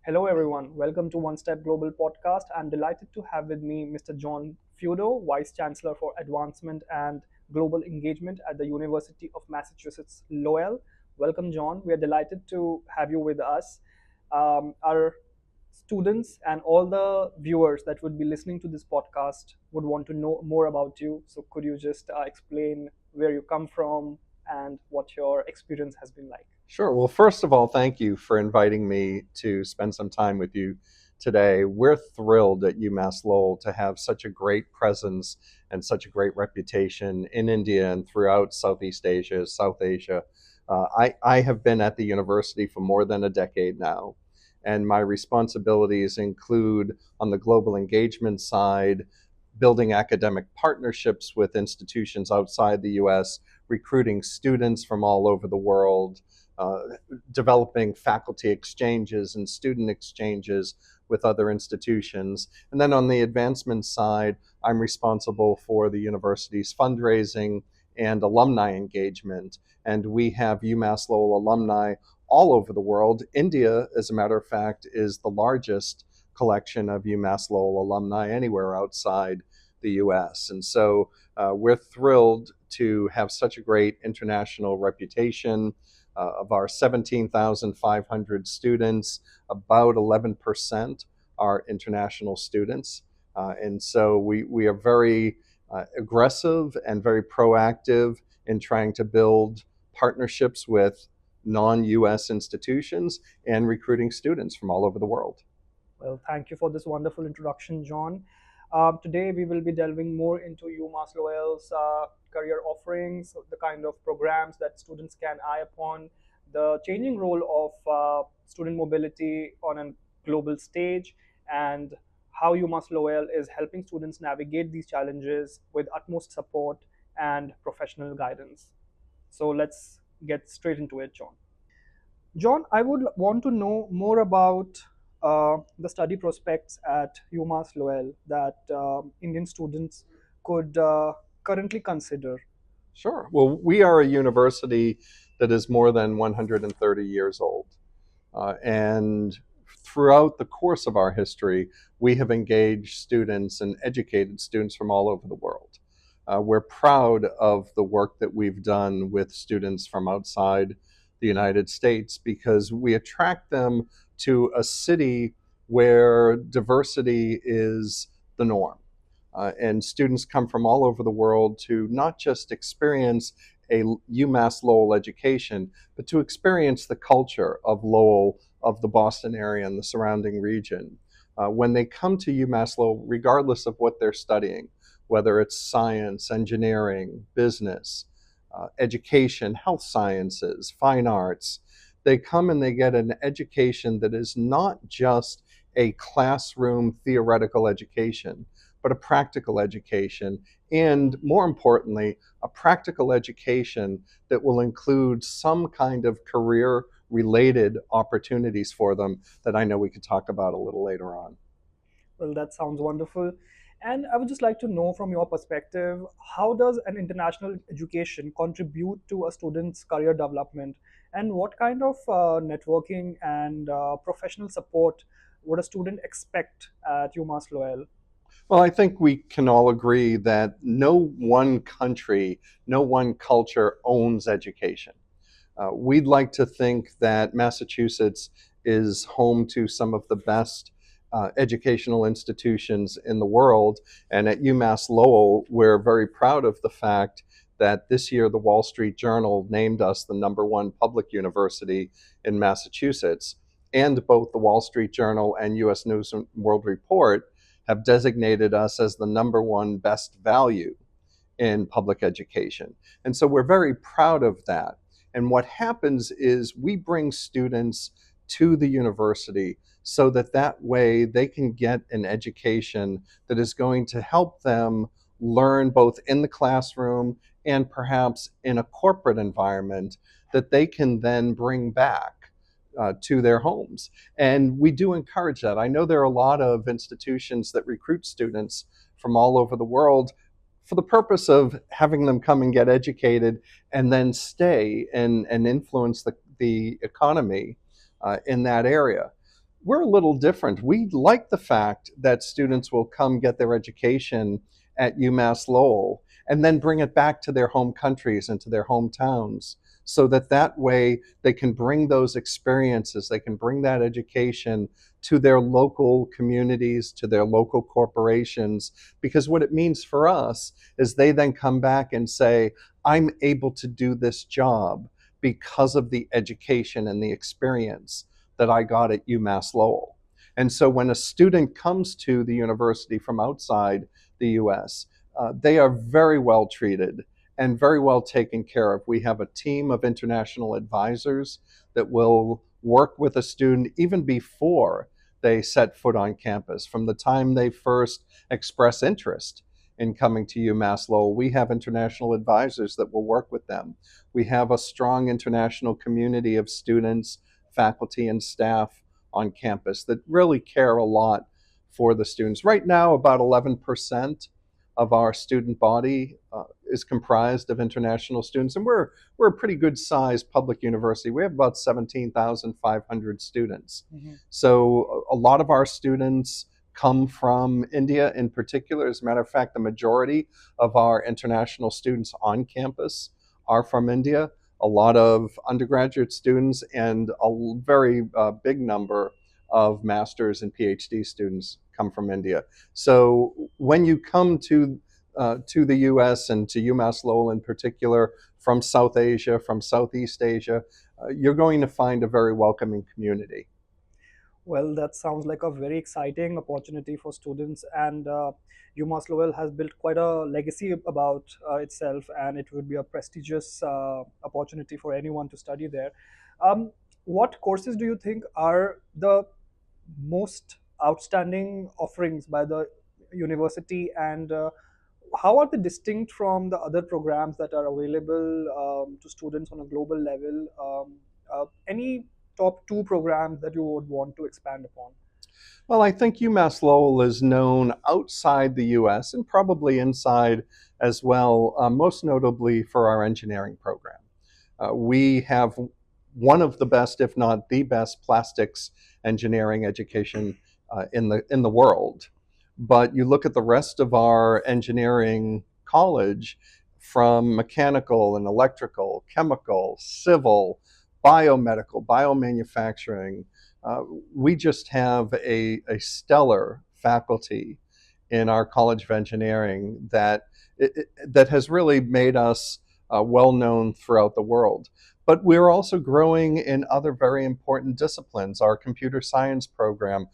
Hello, everyone. Welcome to OneStep Global Podcast. I'm delighted to have with me Mr. John Feudo, Vice Chancellor for Advancement and Global Engagement at the University of Massachusetts Lowell. Welcome, John. We are delighted to have you with us. Our students and all the viewers that would be listening to this podcast would want to know more about you. So, could you just explain where you come from and what your experience has been like? Sure. Well, first of all, thank you for inviting me to spend some time with you today. We're thrilled at UMass Lowell to have such a great presence and such a great reputation in India and throughout Southeast Asia, South Asia. I have been at the university for more than a decade now, and my responsibilities include on the global engagement side, building academic partnerships with institutions outside the US, recruiting students from all over the world, uh, developing faculty exchanges and student exchanges with other institutions. And then on the advancement side, I'm responsible for the university's fundraising and alumni engagement. And we have UMass Lowell alumni all over the world. India, as a matter of fact, is the largest collection of UMass Lowell alumni anywhere outside the US. And so we're thrilled to have such a great international reputation. Of our 17,500 students, about 11% are international students. And so we are very aggressive and very proactive in trying to build partnerships with non-US institutions and recruiting students from all over the world. Well, thank you for this wonderful introduction, John. Today, we will be delving more into UMass Lowell's career offerings, the kind of programs that students can eye upon, the changing role of student mobility on a global stage, and how UMass Lowell is helping students navigate these challenges with utmost support and professional guidance. So, let's get straight into it, John. John, I would want to know more about the study prospects at UMass Lowell that Indian students could currently consider. Sure. Well, we are a university that is more than 130 years old. And throughout the course of our history, we have engaged students and educated students from all over the world. We're proud of the work that we've done with students from outside the United States because we attract them to a city where diversity is the norm. And students come from all over the world to not just experience a UMass Lowell education, but to experience the culture of Lowell, of the Boston area and the surrounding region. When they come to UMass Lowell, regardless of what they're studying, whether it's science, engineering, business, education, health sciences, fine arts, they come and they get an education that is not just a classroom theoretical education, but a practical education, and more importantly, a practical education that will include some kind of career related opportunities for them that I know we could talk about a little later on. Well, that sounds wonderful. And I would just like to know from your perspective, how does an international education contribute to a student's career development? And what kind of networking and professional support would a student expect at UMass Lowell? Well, I think we can all agree that no one country, no one culture owns education. We'd like to think that Massachusetts is home to some of the best educational institutions in the world. And at UMass Lowell, we're very proud of the fact that this year the Wall Street Journal named us the #1 public university in Massachusetts. And both the Wall Street Journal and US News and World Report have designated us as the #1 best value in public education. And so we're very proud of that. And what happens is we bring students to the university so that that way they can get an education that is going to help them learn both in the classroom and perhaps in a corporate environment that they can then bring back to their homes. And we do encourage that. I know there are a lot of institutions that recruit students from all over the world for the purpose of having them come and get educated and then stay and influence the economy in that area. We're a little different. We like the fact that students will come get their education at UMass Lowell and then bring it back to their home countries and to their hometowns, so that that way they can bring those experiences, they can bring that education to their local communities, to their local corporations. Because what it means for us is they then come back and say, I'm able to do this job because of the education and the experience that I got at UMass Lowell. And so when a student comes to the university from outside the US, they are very well treated and very well taken care of. We have a team of international advisors that will work with a student even before they set foot on campus. From the time they first express interest in coming to UMass Lowell, we have international advisors that will work with them. We have a strong international community of students, faculty, and staff on campus that really care a lot for the students. Right now, about 11% of our student body is comprised of international students, and we're a pretty good sized public university. We have about 17,500 students. Mhm. So a lot of our students come from India in particular. As a matter of fact, the majority of our international students on campus are from India. A lot of undergraduate students and a very big number of master's and PhD students come from India. So when you come to the U.S. and to UMass Lowell in particular, from South Asia, from Southeast Asia, you're going to find a very welcoming community. Well, that sounds like a very exciting opportunity for students, and UMass Lowell has built quite a legacy about itself, and it would be a prestigious opportunity for anyone to study there. Um, what courses do you think are the most outstanding offerings by the university, and how are they distinct from the other programs that are available to students on a global level? Any top two programs that you would want to expand upon? Well, I think UMass Lowell is known outside the US and probably inside as well, most notably for our engineering program. We have one of the best, if not the best, plastics engineering education in the world. But you look at the rest of our engineering college, from mechanical and electrical, chemical, civil, biomedical, biomanufacturing. Uh, we just have a stellar faculty in our College of Engineering that has really made us well known throughout the world. But we're also growing in other very important disciplines. Our computer science program,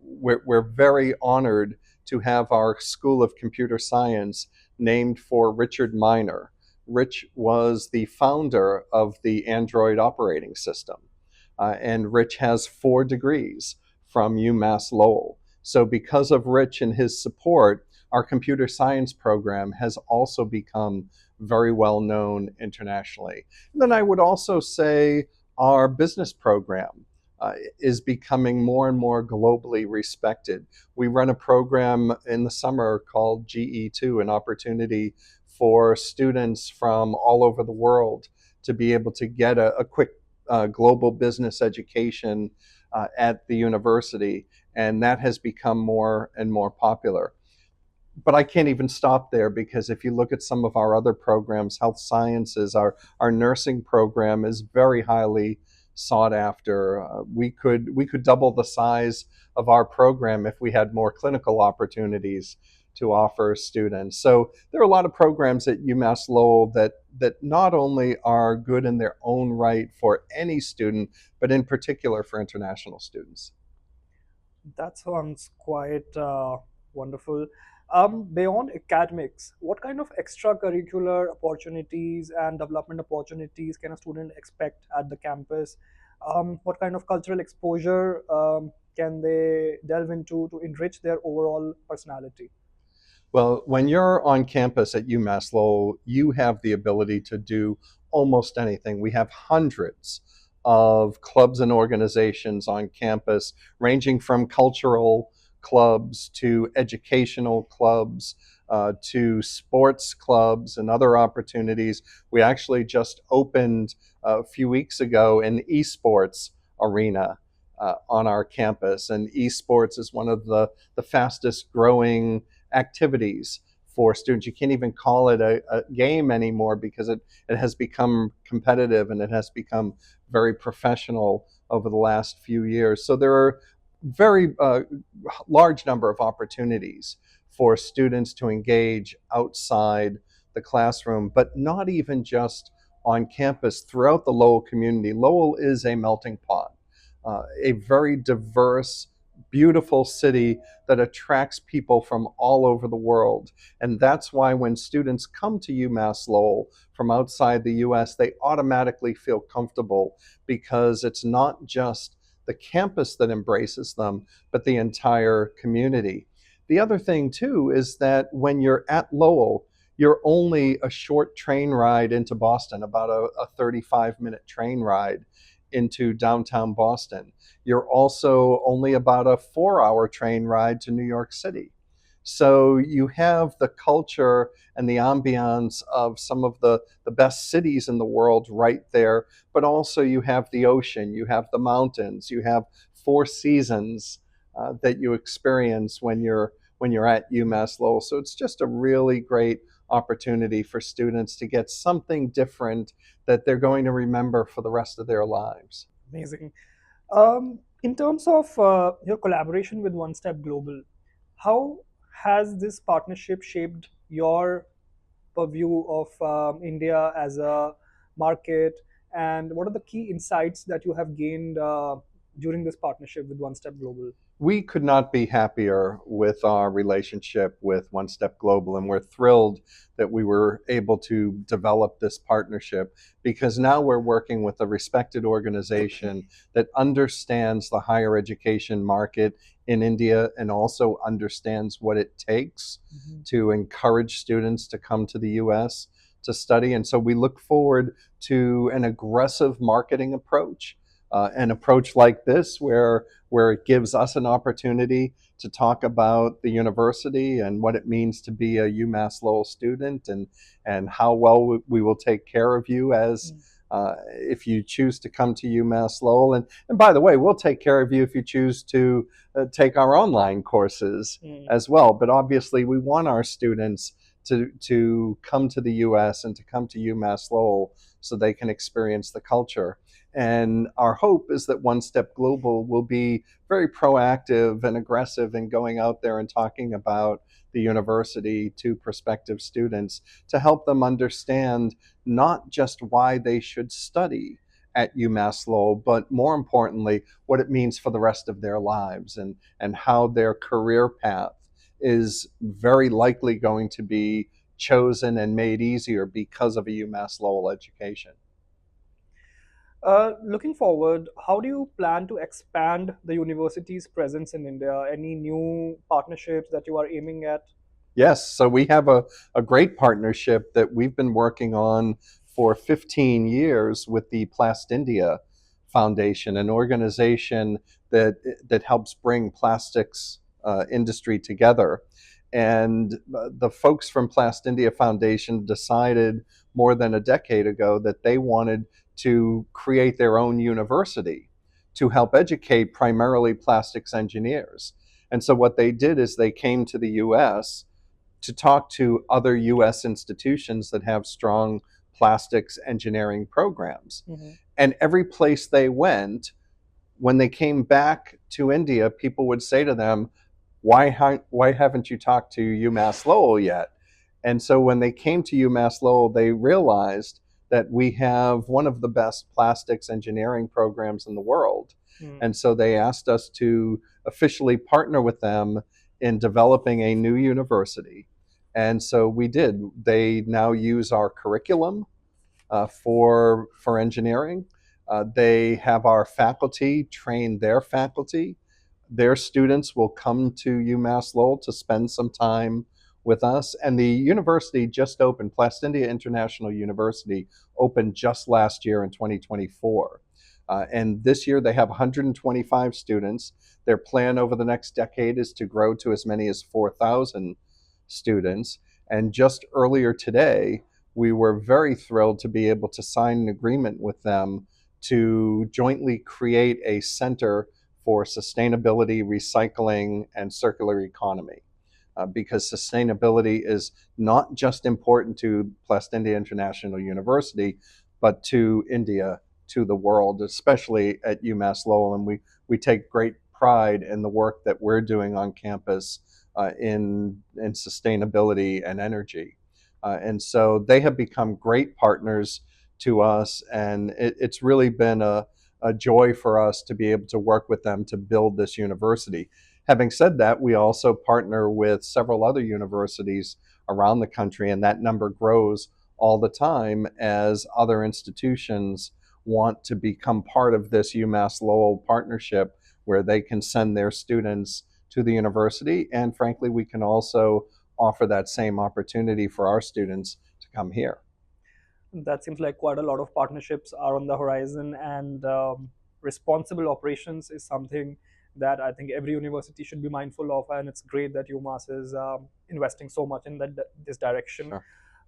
we're very honored to have our School of Computer Science named for Richard Miner. Rich was the founder of the Android operating system, and Rich has 4 degrees from UMass Lowell. So, because of Rich and his support, our computer science program has also become very well known internationally. And then I would also say our business program is becoming more and more globally respected. We run a program in the summer called GE2, an opportunity for students from all over the world to be able to get a quick global business education at the university, and that has become more and more popular. But I can't even stop there, because if you look at some of our other programs, health sciences, our nursing program is very highly sought after. We could double the size of our program if we had more clinical opportunities to offer students. So there are a lot of programs at UMass Lowell that not only are good in their own right for any student, but in particular for international students. That sounds quite wonderful. Beyond academics, what kind of extracurricular opportunities and development opportunities can a student expect at the campus? What kind of cultural exposure can they delve into to enrich their overall personality? Well, when you're on campus at UMass Lowell, you have the ability to do almost anything. We have hundreds of clubs and organizations on campus, ranging from cultural clubs to educational clubs, to sports clubs and other opportunities. We actually just opened a few weeks ago an esports arena on our campus. And esports is one of the fastest growing activities for students. You can't even call it a game anymore because it has become competitive and it has become very professional over the last few years. So there are very large number of opportunities for students to engage outside the classroom, but not even just on campus, throughout the Lowell community. Lowell is a melting pot, a very diverse, beautiful city that attracts people from all over the world. And that's why when students come to UMass Lowell from outside the US, they automatically feel comfortable because it's not just the campus that embraces them, but the entire community. The other thing, too, is that when you're at Lowell, you're only a short train ride into Boston, about a 35-minute train ride into downtown Boston. You're also only about a 4-hour train ride to New York City. So you have the culture and the ambiance of some of the best cities in the world right there, but also you have the ocean, you have the mountains, you have four seasons that you experience when you're at UMass Lowell. So it's just a really great opportunity for students to get something different that they're going to remember for the rest of their lives. Amazing. In terms of your collaboration with OneStep Global, how has this partnership shaped your purview of India as a market, and what are the key insights that you have gained during this partnership with OneStep Global? We could not be happier with our relationship with OneStep Global, and we're thrilled that we were able to develop this partnership because now we're working with a respected organization that understands the higher education market in India and also understands what it takes Mhm. to encourage students to come to the US to study. And so we look forward to an aggressive marketing approach, an approach like this where it gives us an opportunity to talk about the university and what it means to be a UMass Lowell student, and how well we will take care of you as if you choose to come to UMass Lowell. And by the way, we'll take care of you if you choose to take our online courses Mm. as well. But obviously, we want our students to come to the US and to come to UMass Lowell so they can experience the culture. And our hope is that OneStep Global will be very proactive and aggressive in going out there and talking about the university to prospective students to help them understand not just why they should study at UMass Lowell, but more importantly, what it means for the rest of their lives, and how their career path is very likely going to be chosen and made easier because of a UMass Lowell education. Looking forward, how do you plan to expand the university's presence in India? Any new partnerships that you are aiming at? Yes, so we have a great partnership that we've been working on for 15 years with the Plast India Foundation, an organization that helps bring plastics industry together. And the folks from Plast India Foundation decided more than a decade ago that they wanted to create their own university to help educate primarily plastics engineers. And so what they did is they came to the US to talk to other US institutions that have strong plastics engineering programs. Mhm. And every place they went, when they came back to India, people would say to them, why haven't you talked to UMass Lowell yet? And so when they came to UMass Lowell, they realized that we have one of the best plastics engineering programs in the world. Mm. And so they asked us to officially partner with them in developing a new university. And so we did. They now use our curriculum for engineering. They have our faculty train their faculty. Their students will come to UMass Lowell to spend some time with us. And the university just opened, Plast India International University opened just last year in 2024. And this year they have 125 students. Their plan over the next decade is to grow to as many as 4,000 students. And just earlier today, we were very thrilled to be able to sign an agreement with them to jointly create a center for sustainability, recycling, and circular economy. Because sustainability is not just important to Plast India International University, but to India, to the world, especially at UMass Lowell. And we take great pride in the work that we're doing on campus in sustainability and energy. And so they have become great partners to us, and it's really been a joy for us to be able to work with them to build this university. Having said that, we also partner with several other universities around the country, and that number grows all the time as other institutions want to become part of this UMass Lowell partnership where they can send their students to the university. And frankly, we can also offer that same opportunity for our students to come here. That seems like quite a lot of partnerships are on the horizon, and responsible operations is something that I think every university should be mindful of. And it's great that UMass is investing so much in this direction.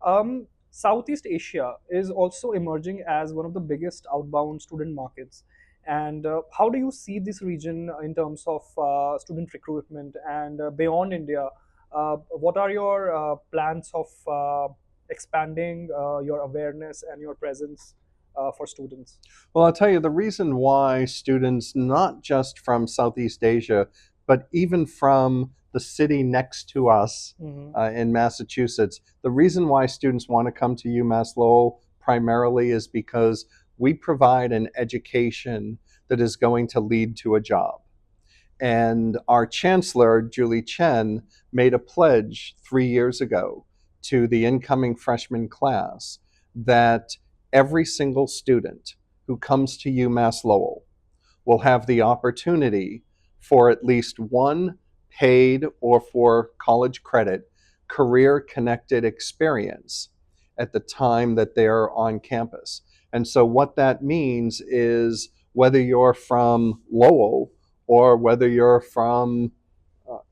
Sure. Southeast Asia is also emerging as one of the biggest outbound student markets. And how do you see this region in terms of student recruitment and beyond India? What are your plans of expanding your awareness and your presence for students? Well, I'll tell you the reason why students, not just from Southeast Asia, but even from the city next to us Hmm. in Massachusetts, the reason why students want to come to UMass Lowell primarily is because we provide an education that is going to lead to a job. And our chancellor, Julie Chen, made a pledge 3 years ago to the incoming freshman class that every single student who comes to UMass Lowell will have the opportunity for at least one paid or for college credit career connected experience at the time that they're on campus. And so, what that means is whether you're from Lowell or whether you're from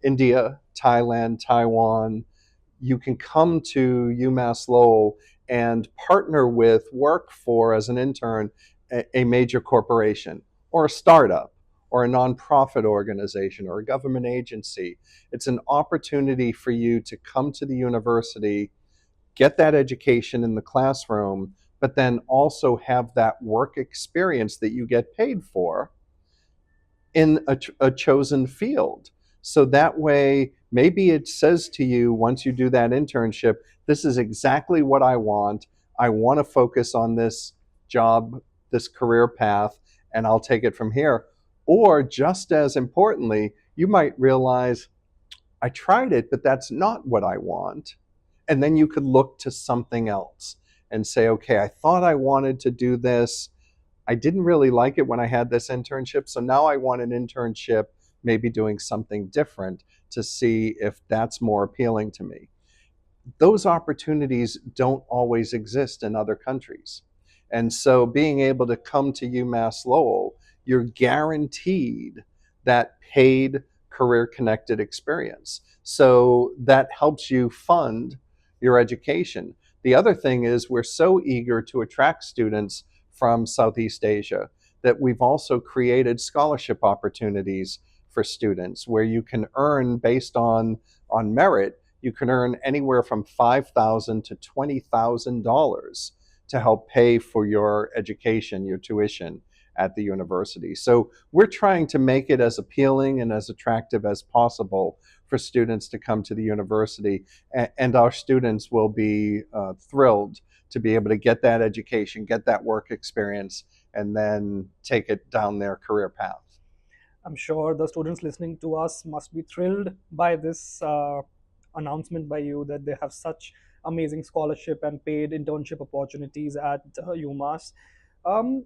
India, Thailand, Taiwan, you can come to UMass Lowell and partner with, work for as an intern, a major corporation or a startup or a nonprofit organization or a government agency. It's an opportunity for you to come to the university, get that education in the classroom, but then also have that work experience that you get paid for in a chosen field. So that way, maybe it says to you once you do that internship, this is exactly what I want. I want to focus on this job, this career path, and I'll take it from here. Or just as importantly, you might realize, I tried it, but that's not what I want. And then you could look to something else and say, okay, I thought I wanted to do this. I didn't really like it when I had this internship. So now I want an internship, maybe doing something different to see if that's more appealing to me. Those opportunities don't always exist in other countries. And so being able to come to UMass Lowell, you're guaranteed that paid career connected experience. So that helps you fund your education. The other thing is we're so eager to attract students from Southeast Asia that we've also created scholarship opportunities for students where you can earn based on merit. You can earn anywhere from $5,000 to $20,000 to help pay for your education, your tuition at the university. So we're trying to make it as appealing and as attractive as possible for students to come to the university, and our students will be thrilled to be able to get that education, get that work experience, and then take it down their career path. I'm sure the students listening to us must be thrilled by this announcement by you that they have such amazing scholarship and paid internship opportunities at UMass. Um,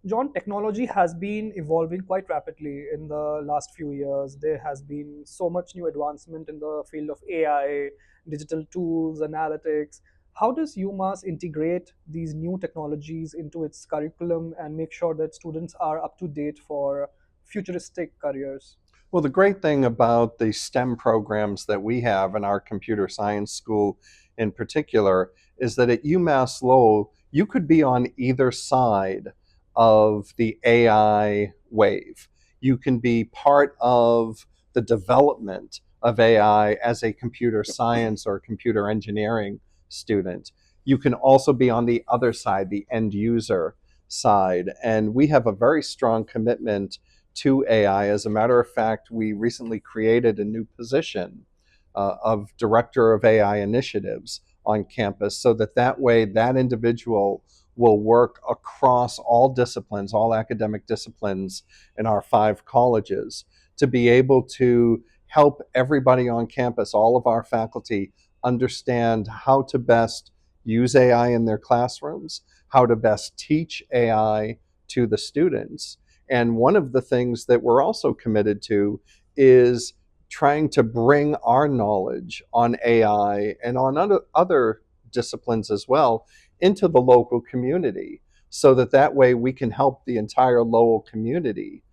John, technology has been evolving quite rapidly in the last few years. There has been so much new advancement in the field of AI, digital tools, analytics. How does UMass integrate these new technologies into its curriculum and make sure that students are up to date for futuristic careers? Well, the great thing about the STEM programs that we have in our computer science school in particular is that at UMass Lowell, you could be on either side of the AI wave. You can be part of the development of AI as a computer science or computer engineering student. You can also be on the other side, the end user side. And we have a very strong commitment to AI. As a matter of fact, we recently created a new position of director of AI initiatives on campus so that that way that individual will work across all disciplines, all academic disciplines in our 5 colleges to be able to help everybody on campus, all of our faculty, understand how to best use AI in their classrooms, how to best teach AI to the students. And one of the things that we're also committed to is trying to bring our knowledge on AI and on other disciplines as well into the local community so that that way we can help the entire Lowell community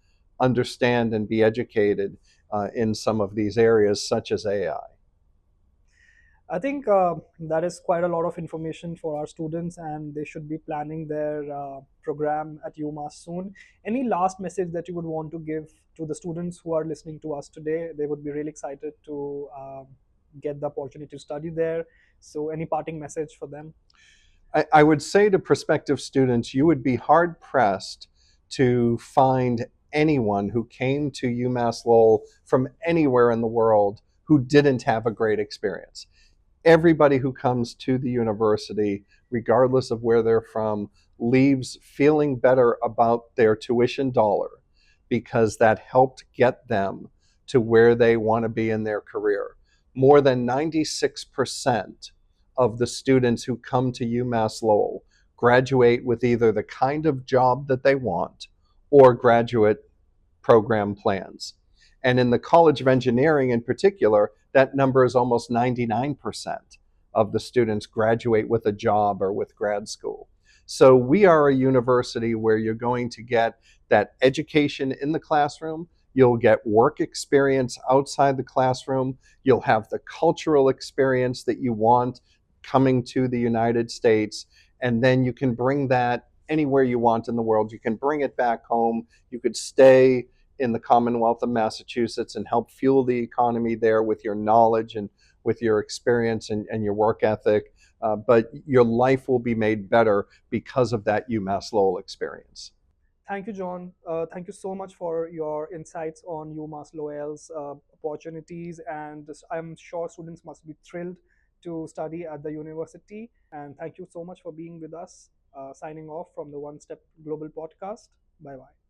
understand and be educated in some of these areas such as AI. I think that is quite a lot of information for our students, and they should be planning their program at UMass soon. Any last message that you would want to give to the students who are listening to us today? They would be really excited to get the opportunity to study there. So, any parting message for them? I would say to prospective students, you would be hard pressed to find anyone who came to UMass Lowell from anywhere in the world who didn't have a great experience. Everybody who comes to the university, regardless of where they're from, leaves feeling better about their tuition dollar because that helped get them to where they want to be in their career. More than 96% of the students who come to UMass Lowell graduate with either the kind of job that they want or graduate program plans. And in the College of Engineering in particular, that number is almost 99% of the students graduate with a job or with grad school. So we are a university where you're going to get that education in the classroom, you'll get work experience outside the classroom, you'll have the cultural experience that you want coming to the United States, and then you can bring that anywhere you want in the world. You can bring it back home. You could stay in the Commonwealth of Massachusetts and help fuel the economy there with your knowledge and with your experience and your work ethic. But your life will be made better because of that UMass Lowell experience. Thank you, John. Thank you so much for your insights on UMass Lowell's opportunities, and I'm sure students must be thrilled to study at the university. And thank you so much for being with us. Signing off from the One Step Global podcast. Bye bye.